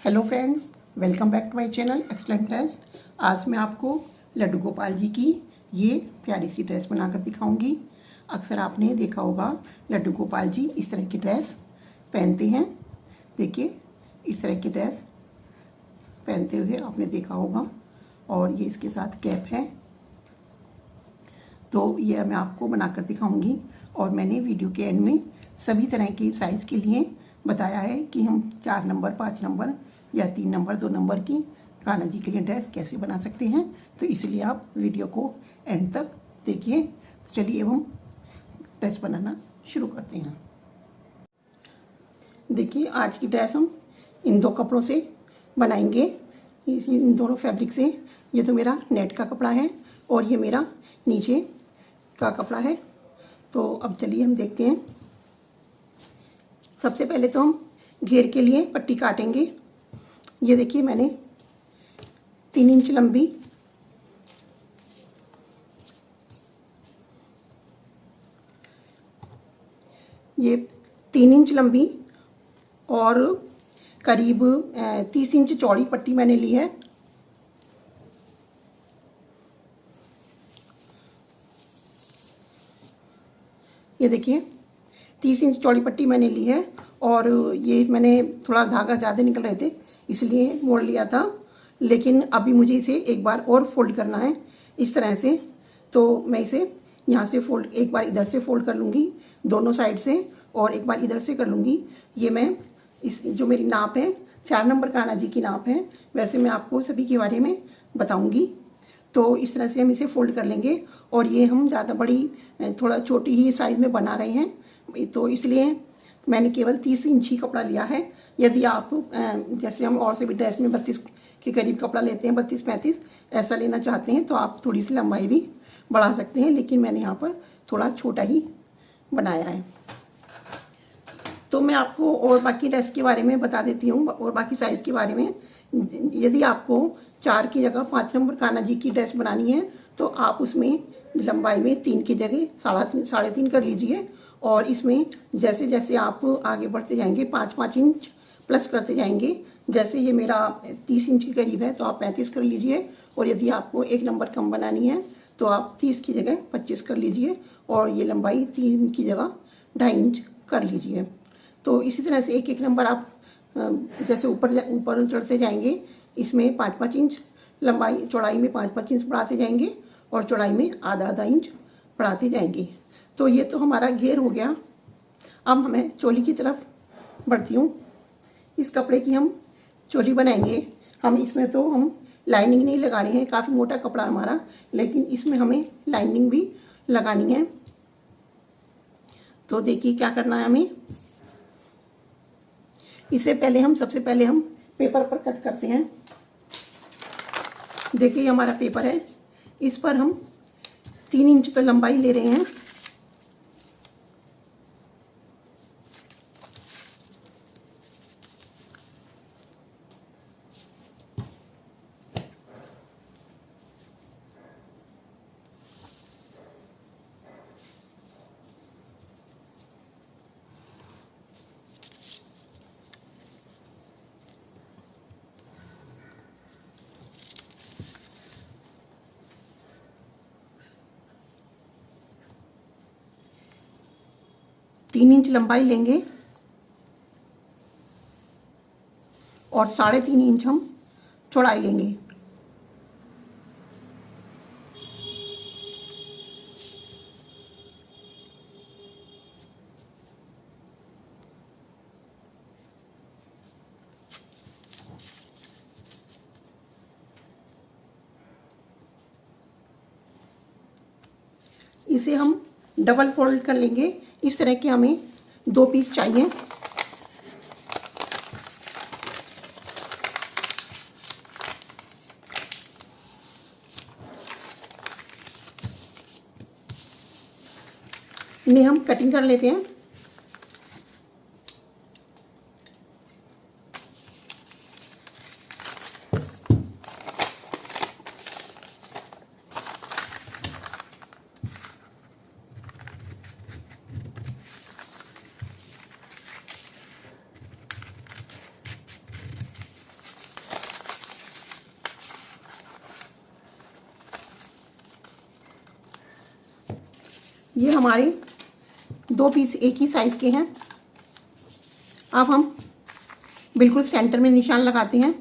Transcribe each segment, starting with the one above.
Hello friends, welcome back to my channel excellent dress. आज मैं आपको लड्डू गोपाल जी की ये प्यारी सी ड्रेस बनाकर दिखाऊंगी। अक्सर आपने देखा होगा लड्डू गोपाल जी इस तरह की ड्रेस पहनते हैं। देखिए, इस तरह की ड्रेस पहनते हुए आपने देखा होगा और ये इसके साथ कैप है। तो ये मैं आपको बनाकर दिखाऊंगी और मैंने वीडियो के एंड में सभी तरह की साइज़ के लिए बताया है कि हम 4 नंबर, 5 नंबर या 3 नंबर, 2 नंबर की कान्हा जी के लिए ड्रेस कैसे बना सकते हैं। तो इसलिए आप वीडियो को एंड तक देखिए। तो चलिए हम ड्रेस बनाना शुरू करते हैं। देखिए, आज की ड्रेस हम इन 2 कपड़ों से बनाएंगे, इन दोनों फैब्रिक से। ये तो मेरा नेट का कपड़ा है और ये मेरा नीचे का कपड़ा है। तो अब चलिए हम देखते हैं। सबसे पहले तो हम घेर के लिए पट्टी काटेंगे। ये देखिए, मैंने 3 इंच लंबी ये 3 इंच लंबी और करीब 30 इंच चौड़ी पट्टी मैंने ली है। ये देखिए, 30 इंच चौड़ी पट्टी मैंने ली है और ये मैंने थोड़ा धागा ज़्यादा निकल रहे थे इसलिए मोड़ लिया था, लेकिन अभी मुझे इसे एक बार और फोल्ड करना है इस तरह से। तो मैं इसे यहाँ से फोल्ड, एक बार इधर से फोल्ड कर लूँगी दोनों साइड से और एक बार इधर से कर लूँगी। ये मैं इस जो मेरी नाप है 4 नंबर कान्हा जी की नाप है, वैसे मैं आपको सभी के बारे में बताऊँगी। तो इस तरह से हम इसे फोल्ड कर लेंगे और ये हम ज़्यादा बड़ी, थोड़ा छोटी ही साइज़ में बना रहे हैं, तो इसलिए मैंने केवल 30 इंच ही कपड़ा लिया है। यदि आप जैसे हम और से भी ड्रेस में 32 के करीब कपड़ा लेते हैं, 32-35 ऐसा लेना चाहते हैं तो आप थोड़ी सी लंबाई भी बढ़ा सकते हैं, लेकिन मैंने यहाँ पर थोड़ा छोटा ही बनाया है। तो मैं आपको और बाकी ड्रेस के बारे में बता देती हूँ और बाकी साइज़ के बारे में। यदि आपको 4 की जगह 5 नंबर कान्हा जी की ड्रेस बनानी है तो आप उसमें लंबाई में 3 की जगह 3.5 कर लीजिए और इसमें जैसे जैसे आप आगे बढ़ते जाएंगे 5-5 इंच प्लस करते जाएंगे। जैसे ये मेरा 30 इंच के करीब है तो आप 35 कर लीजिए और यदि आपको 1 नंबर कम बनानी है तो आप 30 की जगह 25 कर लीजिए और ये लंबाई 3 की जगह 2.5 इंच कर लीजिए। तो इसी तरह से एक एक नंबर आप जैसे ऊपर चढ़ते जाएंगे इसमें 5-5 इंच लंबाई, चौड़ाई में 5-5 इंच बढ़ाते जाएंगे और चौड़ाई में आधा इंच बढ़ाते जाएंगे। तो ये तो हमारा घेर हो गया। अब मैं चोली की तरफ बढ़ती हूँ। इस कपड़े की हम चोली बनाएंगे। हम इसमें तो हम लाइनिंग नहीं लगा रहे हैं, काफ़ी मोटा कपड़ा हमारा, लेकिन इसमें हमें लाइनिंग भी लगानी है। तो देखिए क्या करना है हमें। इससे पहले सबसे पहले हम पेपर पर कट करते हैं। देखिए, हमारा पेपर है, इस पर हम 3 इंच तो लंबाई ले रहे हैं। तीन इंच लंबाई लेंगे और 3.5 इंच हम चौड़ाई लेंगे। इसे हम डबल फोल्ड कर लेंगे। इस तरह के हमें 2 पीस चाहिए। इन्हें हम कटिंग कर लेते हैं। ये हमारे 2 पीस एक ही साइज के हैं। अब हम बिल्कुल सेंटर में निशान लगाते हैं।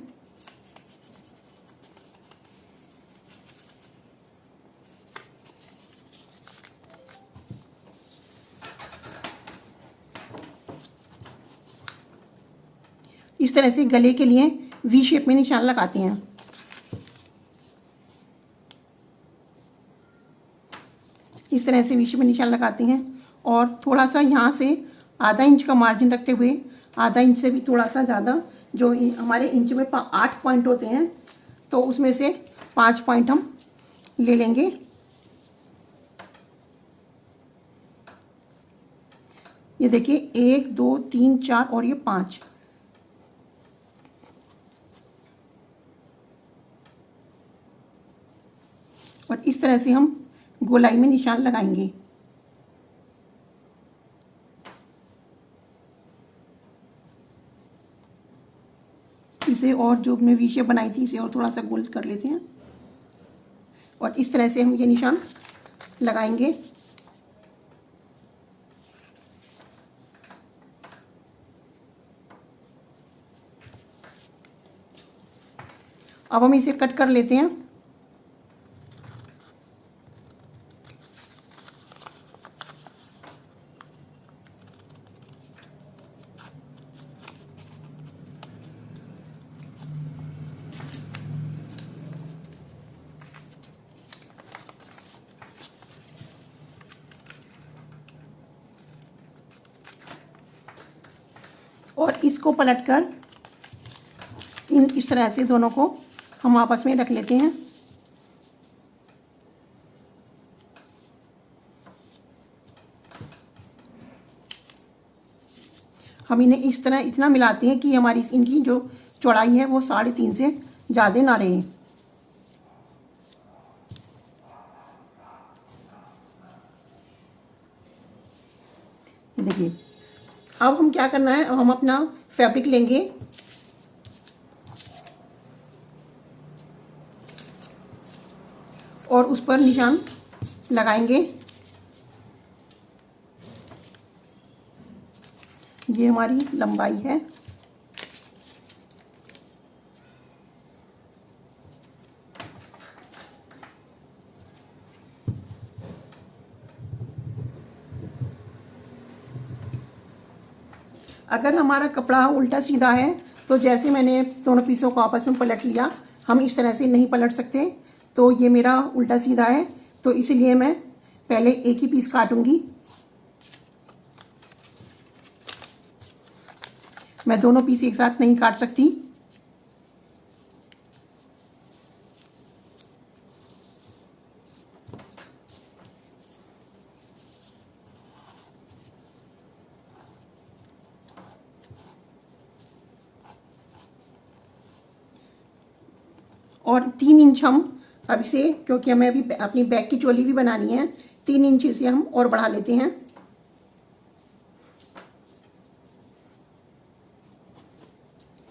इस तरह से गले के लिए वी शेप में निशान लगाते हैं। इस तरह से वी शेप में निशान लगाते हैं और थोड़ा सा यहाँ से आधा इंच का मार्जिन रखते हुए, आधा इंच से भी थोड़ा सा ज़्यादा, जो हमारे इंच में 8 पॉइंट होते हैं, तो उसमें से 5 पॉइंट हम ले लेंगे। ये देखिए 1 2 3 4 और ये 5। और इस तरह से हम गोलाई में निशान लगाएंगे। इसे और जो हमने वी शेप बनाई थी इसे और थोड़ा सा गोल कर लेते हैं और इस तरह से हम ये निशान लगाएंगे। अब हम इसे कट कर लेते हैं। और इसको पलटकर इस तरह से दोनों को हम आपस में रख लेते हैं। हम इन्हें इस तरह इतना मिलाते हैं कि हमारी इनकी जो चौड़ाई है वो 3.5 से ज़्यादा ना रहे। देखिए अब हम क्या करना है, अब हम अपना फैब्रिक लेंगे और उस पर निशान लगाएंगे। ये हमारी लंबाई है। अगर हमारा कपड़ा उल्टा सीधा है तो जैसे मैंने दोनों पीसों को आपस में पलट लिया, हम इस तरह से नहीं पलट सकते। तो ये मेरा उल्टा सीधा है, तो इसलिए मैं पहले एक ही पीस काटूंगी। मैं दोनों पीस एक साथ नहीं काट सकती। और 3 इंच हम अब इसे, क्योंकि हमें अभी अपनी बैक की चोली भी बनानी है, 3 इंच से हम और बढ़ा लेते हैं।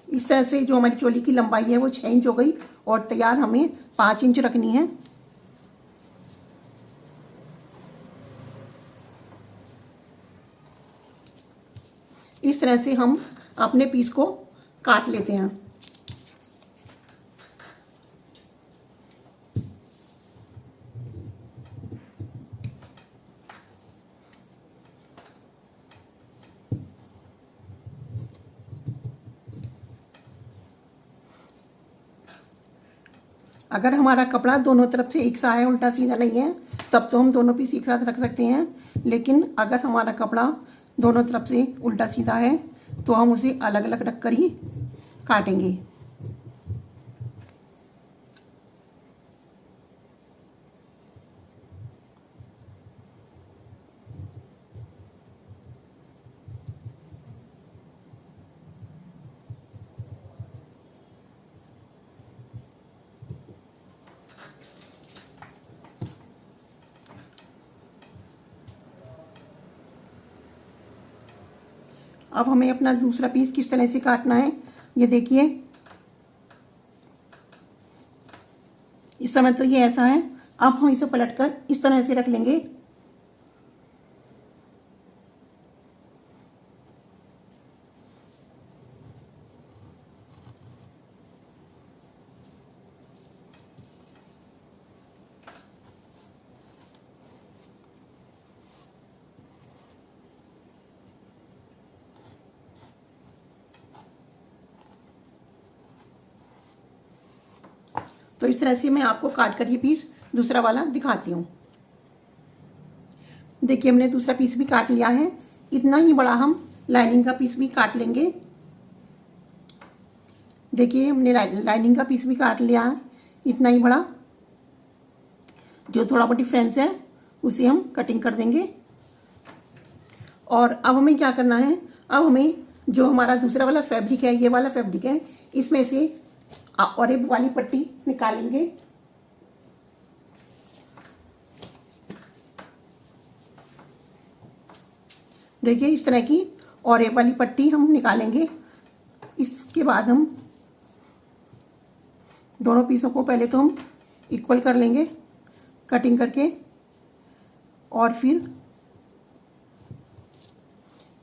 इस तरह से जो हमारी चोली की लंबाई है वो 6 इंच हो गई और तैयार हमें 5 इंच रखनी है। इस तरह से हम अपने पीस को काट लेते हैं। अगर हमारा कपड़ा दोनों तरफ से एक सा है, उल्टा सीधा नहीं है, तब तो हम दोनों पीस एक साथ रख सकते हैं। लेकिन अगर हमारा कपड़ा दोनों तरफ से उल्टा सीधा है तो हम उसे अलग अलग रखकर ही काटेंगे। अब हमें अपना दूसरा पीस किस तरह से काटना है, ये देखिए। इस समय तो ये ऐसा है। अब हम इसे पलटकर इस तरह से रख लेंगे। तो इस तरह से मैं आपको काट कर ये पीस दूसरा वाला दिखाती हूँ। देखिए हमने दूसरा पीस भी काट लिया है। इतना ही बड़ा हम लाइनिंग का पीस भी काट लेंगे। देखिए हमने लाइनिंग का पीस भी काट लिया है इतना ही बड़ा। जो थोड़ा बहुत डिफरेंस है उसे हम कटिंग कर देंगे। और अब हमें क्या करना है, अब हमें जो हमारा दूसरा वाला फैब्रिक है, ये वाला फैब्रिक है, इसमें से और एक वाली पट्टी निकालेंगे। देखिए इस तरह की और एक वाली पट्टी हम निकालेंगे। इसके बाद हम दोनों पीसों को पहले तो हम इक्वल कर लेंगे कटिंग करके, और फिर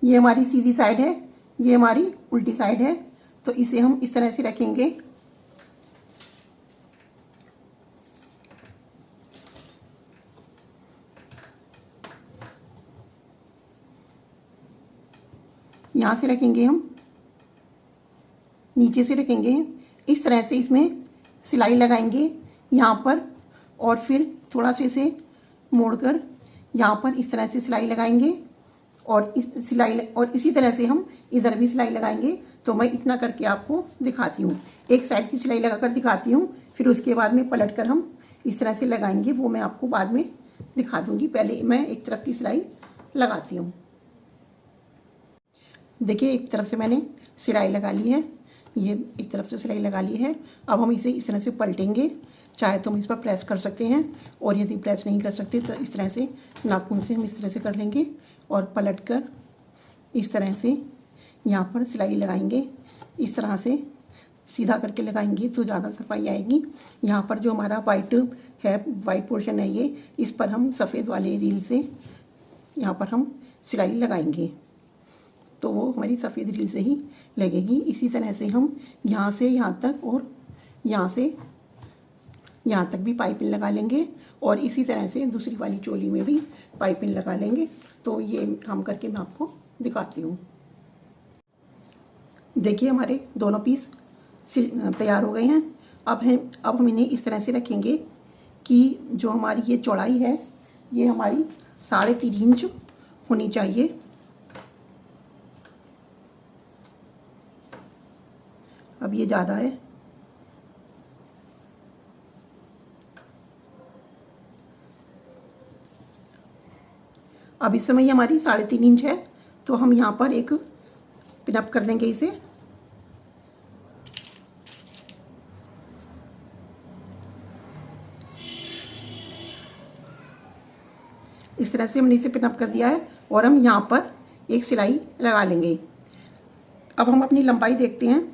ये हमारी सीधी साइड है, ये हमारी उल्टी साइड है, तो इसे हम इस तरह से रखेंगे। यहाँ से रखेंगे हम, नीचे से रखेंगे, इस तरह से इसमें सिलाई लगाएंगे यहाँ पर, और फिर थोड़ा सा इसे मोड़कर यहाँ पर इस तरह से सिलाई लगाएंगे, और इस सिलाई और इसी तरह से हम इधर भी सिलाई लगाएंगे। तो मैं इतना करके आपको दिखाती हूँ, एक साइड की सिलाई लगाकर दिखाती हूँ, फिर उसके बाद में पलट कर हम इस तरह से लगाएंगे, वो मैं आपको बाद में दिखा दूँगी। पहले मैं एक तरफ की सिलाई लगाती हूँ। देखिए एक तरफ से मैंने सिलाई लगा ली है, ये एक तरफ से सिलाई लगा ली है। अब हम इसे इस तरह से पलटेंगे, चाहे तो हम इस पर प्रेस कर सकते हैं, और यदि प्रेस नहीं कर सकते तो इस तरह से नाखून से हम इस तरह से कर लेंगे, और पलट कर इस तरह से यहाँ पर सिलाई लगाएंगे। इस तरह से सीधा करके लगाएंगे तो ज़्यादा सफाई आएगी। यहाँ पर जो हमारा वाइट है, वाइट पोर्शन है, ये इस पर हम सफ़ेद वाले रील से यहाँ पर हम सिलाई लगाएंगे, तो वो हमारी सफ़ेद रील से ही लगेगी। इसी तरह से हम यहाँ से यहाँ तक और यहाँ से यहाँ तक भी पाइपिंग लगा लेंगे, और इसी तरह से दूसरी वाली चोली में भी पाइपिंग लगा लेंगे। तो ये काम करके मैं आपको दिखाती हूँ। देखिए हमारे दोनों पीस तैयार हो गए हैं। अब हम इन्हें इस तरह से रखेंगे कि जो हमारी ये चौड़ाई है, ये हमारी 3.5 इंच होनी चाहिए। अब ये ज़्यादा है, अब इस समय ये हमारी 3.5 इंच है, तो हम यहाँ पर एक पिनअप कर देंगे इसे। इस तरह से हमने इसे पिनअप कर दिया है, और हम यहाँ पर एक सिलाई लगा लेंगे। अब हम अपनी लंबाई देखते हैं।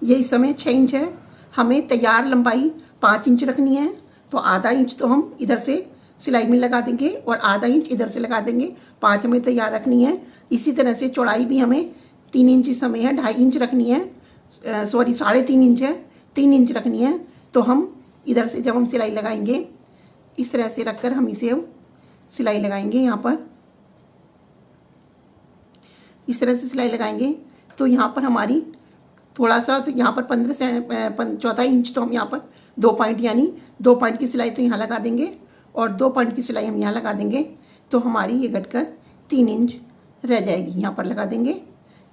ये इस समय 6 इंच है, हमें तैयार लंबाई 5 इंच रखनी है, तो आधा इंच तो हम इधर से सिलाई में लगा देंगे और आधा इंच इधर से लगा देंगे। 5 हमें तैयार रखनी है। इसी तरह से चौड़ाई भी हमें 3 इंच इस समय है, 2.5 इंच रखनी है, सॉरी 3.5 इंच है, 3 इंच रखनी है। तो हम इधर से जब हम सिलाई लगाएंगे, इस तरह से रखकर हम इसे सिलाई लगाएंगे। यहाँ पर इस तरह से सिलाई लगाएंगे, तो यहाँ पर हमारी थोड़ा सा, तो यहाँ पर 15 से चौथा इंच, तो हम यहाँ पर 2 पॉइंट, यानी 2 पॉइंट की सिलाई तो यहाँ लगा देंगे, और 2 पॉइंट की सिलाई हम यहाँ लगा देंगे, तो हमारी ये घटकर 3 इंच रह जाएगी। यहाँ पर लगा देंगे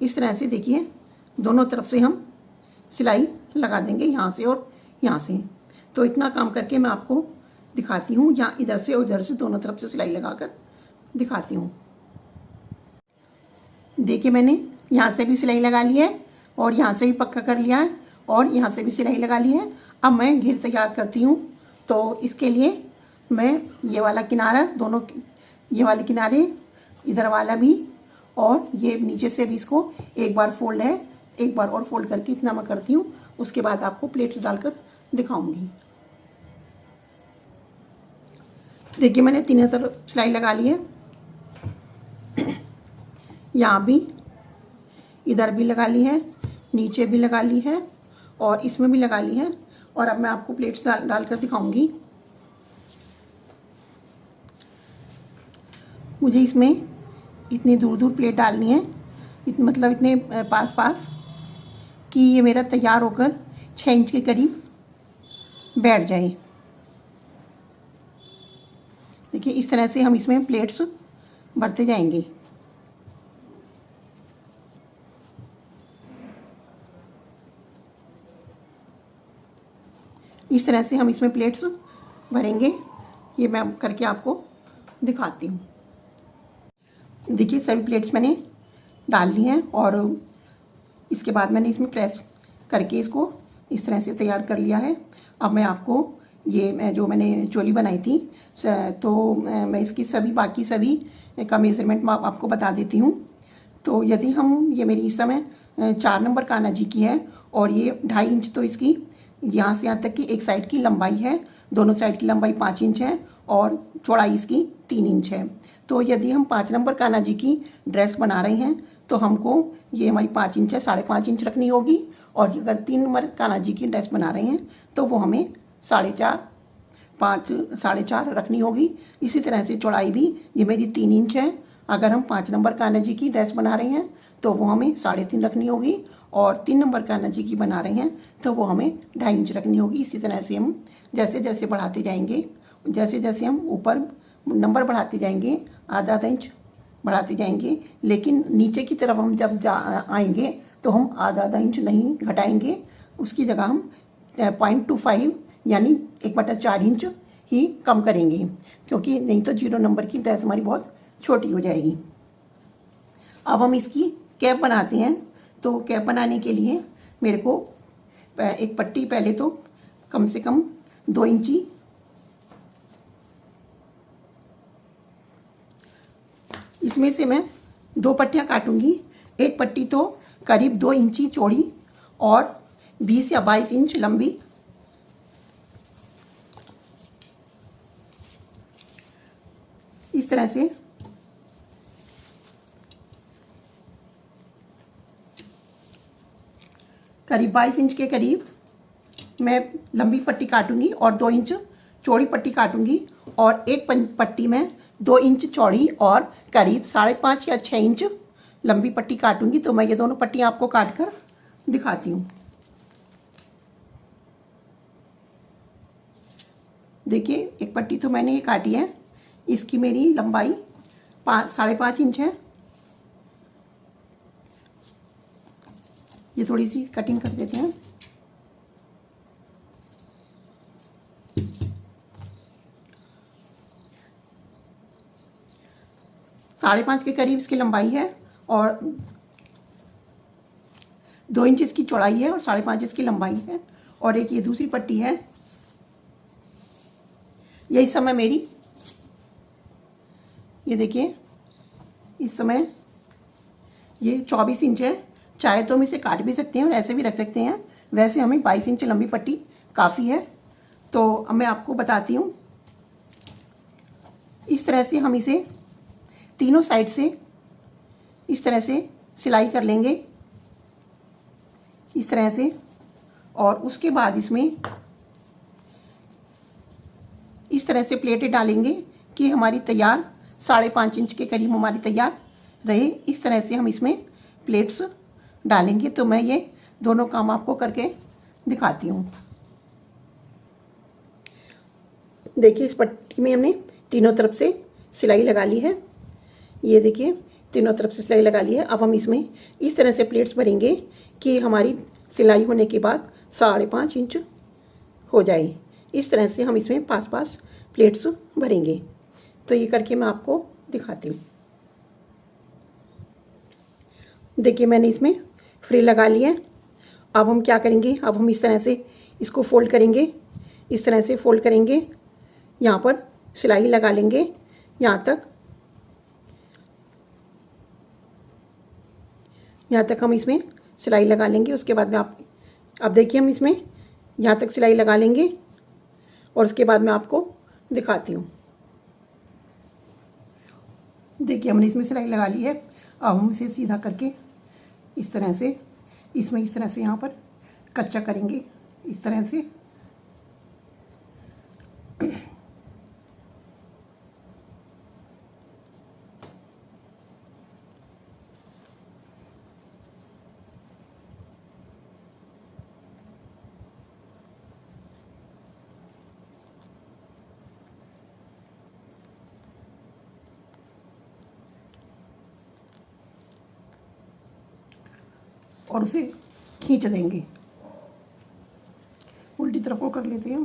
इस तरह से। देखिए दोनों तरफ से हम सिलाई लगा देंगे, यहाँ से और यहाँ से। तो इतना काम करके मैं आपको दिखाती हूँ, यहाँ इधर से और उधर से दोनों तरफ से सिलाई लगाकर दिखाती हूँ। देखिए मैंने यहाँ से भी सिलाई लगा ली है, और यहाँ से भी पक्का कर लिया है, और यहाँ से भी सिलाई लगा ली है। अब मैं घेर तैयार करती हूँ। तो इसके लिए मैं ये वाला किनारा, दोनों ये वाले किनारे, इधर वाला भी, और ये नीचे से भी इसको एक बार फोल्ड है, एक बार और फोल्ड करके इतना मैं करती हूँ। उसके बाद आपको प्लेट्स डालकर दिखाऊंगी। देखिए मैंने तीनों तरफ सिलाई लगा ली है, यहाँ भी, इधर भी लगा ली है, नीचे भी लगा ली है, और इसमें भी लगा ली है। और अब मैं आपको प्लेट्स डालकर दिखाऊंगी। मुझे इसमें इतनी दूर दूर प्लेट डालनी है, मतलब इतने पास पास कि ये मेरा तैयार होकर 6 इंच के करीब बैठ जाए। देखिए इस तरह से हम इसमें प्लेट्स भरते जाएंगे। इस तरह से हम इसमें प्लेट्स भरेंगे। ये मैं करके आपको दिखाती हूँ। देखिए सभी प्लेट्स मैंने डाल ली हैं और इसके बाद मैंने इसमें प्रेस करके इसको इस तरह से तैयार कर लिया है। अब मैं आपको ये जो मैंने चोली बनाई थी तो मैं इसकी सभी बाकी सभी का मेज़रमेंट आपको बता देती हूँ। तो यदि हम ये मेरी इस समय 4 नंबर कान्हा जी की है और ये 2.5 इंच तो इसकी यहाँ से यहाँ तक की एक साइड की लंबाई है, दोनों साइड की लंबाई 5 इंच है और चौड़ाई इसकी 3 इंच है। तो यदि हम 5 नंबर कान्हा जी की ड्रेस बना रहे हैं तो हमको ये हमारी 5 इंच है 5.5 इंच रखनी होगी, और अगर 3 नंबर कान्हा जी की ड्रेस बना रहे हैं तो वो हमें 4.5 5.5 रखनी होगी। इसी तरह से चौड़ाई भी ये मेरी 3 इंच है। अगर हम 5 नंबर कान्हा जी की ड्रेस बना रहे हैं तो वो हमें 3.5 रखनी होगी, और 3 नंबर कान्हा जी की बना रहे हैं तो वो हमें 2.5 इंच रखनी होगी। इसी तरह से हम जैसे जैसे बढ़ाते जाएंगे, जैसे जैसे हम ऊपर नंबर बढ़ाते जाएंगे, आधा आधा इंच बढ़ाते जाएंगे, लेकिन नीचे की तरफ हम जब आएंगे तो हम आधा आधा इंच नहीं घटाएंगे, उसकी जगह हम 0.25 यानी 1/4 इंच ही कम करेंगे, क्योंकि नहीं तो 0 नंबर की ड्रेस हमारी बहुत छोटी हो जाएगी। अब हम इसकी कैप बनाते हैं। तो कैप बनाने के लिए मेरे को एक पट्टी पहले तो कम से कम 2 इंची इसमें से मैं 2 पट्टियाँ काटूंगी। एक पट्टी तो करीब 2 इंची चौड़ी और 20 या 22 इंच लंबी। इस तरह से करीब 22 इंच के करीब मैं लंबी पट्टी काटूंगी और 2 इंच चौड़ी पट्टी काटूंगी, और एक पट्टी में 2 इंच चौड़ी और करीब 5.5 या 6 इंच लंबी पट्टी काटूंगी। तो मैं ये दोनों पट्टियाँ आपको काट कर दिखाती हूँ। देखिए एक पट्टी तो मैंने ये काटी है, इसकी मेरी लंबाई 5.5 इंच है। ये थोड़ी सी कटिंग कर देते हैं। साढ़े 5 के करीब इसकी लंबाई है और 2 इंच इसकी चौड़ाई है और 5.5 इसकी लंबाई है। और एक ये दूसरी पट्टी है, ये इस समय मेरी, ये देखिए इस समय ये 24 इंच है। चाहे तो हम इसे काट भी सकते हैं और ऐसे भी रख सकते हैं, वैसे हमें 22 इंच लंबी पट्टी काफ़ी है। तो अब मैं आपको बताती हूँ। इस तरह से हम इसे तीनों साइड से इस तरह से सिलाई कर लेंगे, इस तरह से। और उसके बाद इसमें इस तरह से प्लेटें डालेंगे कि हमारी तैयार 5.5 इंच के करीब हमारी तैयार रहे। इस तरह से हम इसमें प्लेट्स डालेंगे। तो मैं ये दोनों काम आपको करके दिखाती हूँ। देखिए इस पट्टी में हमने तीनों तरफ से सिलाई लगा ली है। ये देखिए तीनों तरफ से सिलाई लगा ली है। अब हम इसमें इस तरह से प्लेट्स भरेंगे कि हमारी सिलाई होने के बाद 5.5 इंच हो जाए। इस तरह से हम इसमें 5 प्लेट्स भरेंगे। तो ये करके मैं आपको दिखाती हूँ। देखिए मैंने इसमें फ्रिल लगा लिया है। अब हम क्या करेंगे, अब हम इस तरह से इसको फोल्ड करेंगे, इस तरह से फोल्ड करेंगे, यहाँ पर सिलाई लगा लेंगे यहाँ तक हम इसमें सिलाई लगा लेंगे। उसके बाद में अब देखिए हम इसमें यहाँ तक सिलाई लगा लेंगे और उसके बाद मैं आपको दिखाती हूँ। देखिए हमने इसमें सिलाई लगा ली है। अब हम इसे सीधा करके इस तरह से इसमें इस तरह से यहाँ पर कच्चा करेंगे, इस तरह से। और उसे खींच देंगे। उल्टी तरफ को कर लेते हैं।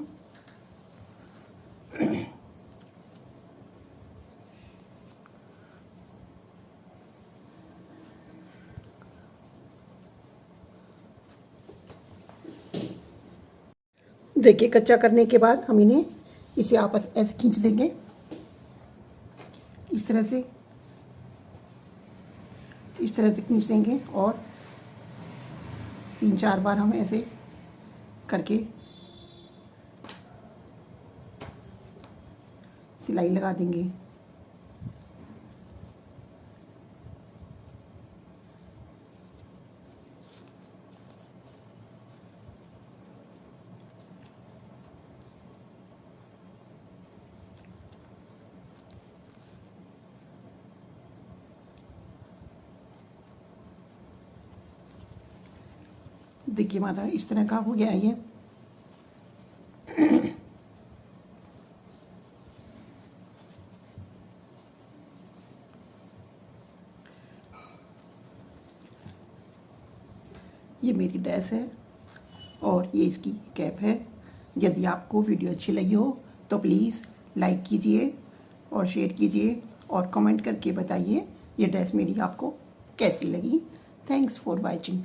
देखिए कच्चा करने के बाद हम इन्हें इसे आपस ऐसे खींच देंगे, इस तरह से खींच देंगे और 3-4 बार हम ऐसे करके सिलाई लगा देंगे। देखिए हमारा इस तरह का हो गया है ये। ये मेरी ड्रेस है और ये इसकी कैप है। यदि आपको वीडियो अच्छी लगी हो तो प्लीज़ लाइक कीजिए और शेयर कीजिए और कमेंट करके बताइए ये ड्रेस मेरी आपको कैसी लगी। Thanks for watching.